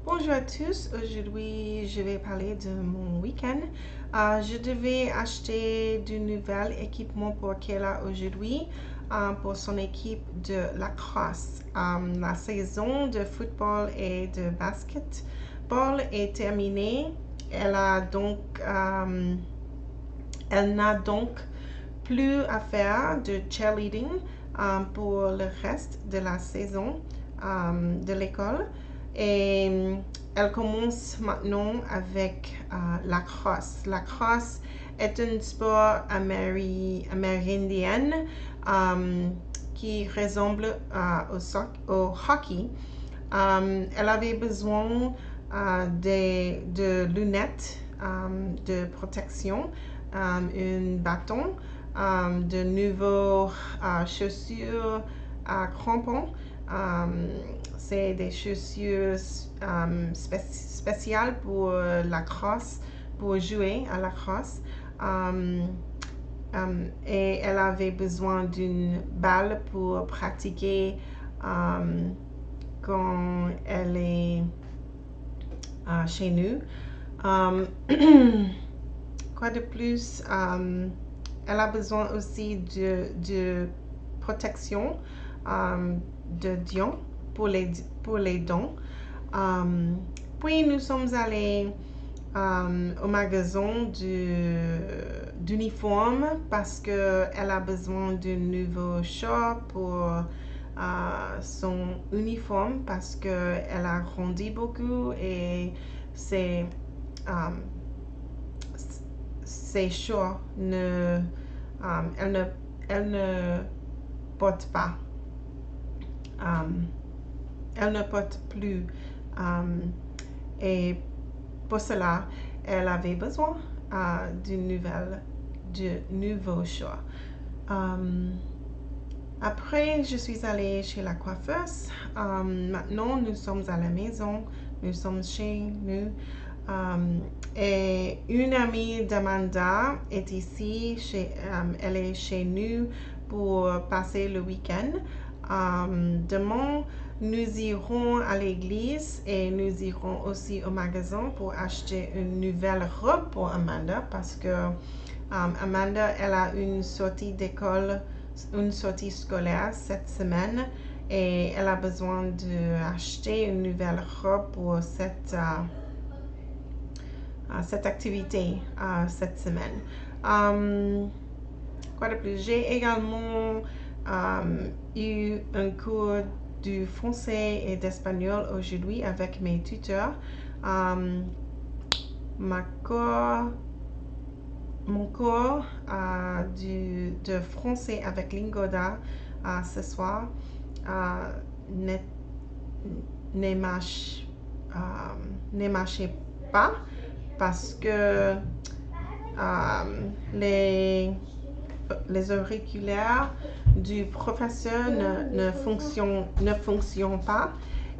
Bonjour à tous, aujourd'hui je vais parler de mon week-end. Je devais acheter du nouvel équipement pour Kayla aujourd'hui pour son équipe de lacrosse. La saison de football et de basketball est terminée. Elle n'a donc plus à faire de cheerleading pour le reste de la saison de l'école. Et elle commence maintenant avec lacrosse. Lacrosse est un sport amérindien qui ressemble au hockey. Elle avait besoin de lunettes de protection, un bâton, de nouveaux chaussures à crampons. C'est des chaussures spéciales pour lacrosse, pour jouer à lacrosse. Et elle avait besoin d'une balle pour pratiquer quand elle est chez nous. Quoi de plus? Elle a besoin aussi de protection de dents pour les dents. Puis nous sommes allés au magasin d'uniformes parce qu'elle a besoin d'un nouveau short pour son uniforme parce qu'elle a grandi beaucoup et ses shorts elle ne porte pas. Elle ne porte plus et pour cela elle avait besoin de nouveau short. Après je suis allée chez la coiffeuse. Maintenant nous sommes à la maison, nous sommes chez nous. Et une amie d'Amanda est ici, elle est chez nous pour passer le week-end. Demain, nous irons à l'église et nous irons aussi au magasin pour acheter une nouvelle robe pour Amanda parce que Amanda, elle a une sortie d'école, une sortie scolaire cette semaine et elle a besoin d'acheter une nouvelle robe pour cette activité cette semaine. Quoi de plus? J'ai également eu un cours de français et d'espagnol aujourd'hui avec mes tuteurs. Mon cours de français avec Lingoda ce soir ne marchait pas parce que les auriculaires du professeur ne fonctionnent pas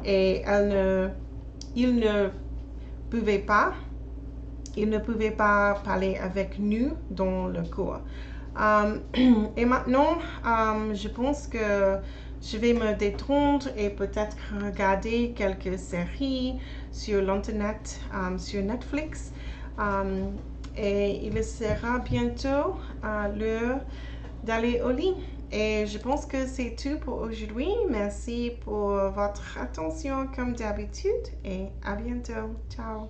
et il ne pouvait pas parler avec nous dans le cours. Et maintenant, je pense que je vais me détendre et peut-être regarder quelques séries sur l'internet, sur Netflix. Et il sera bientôt l'heure d'aller au lit. Et je pense que c'est tout pour aujourd'hui. Merci pour votre attention comme d'habitude et à bientôt. Ciao.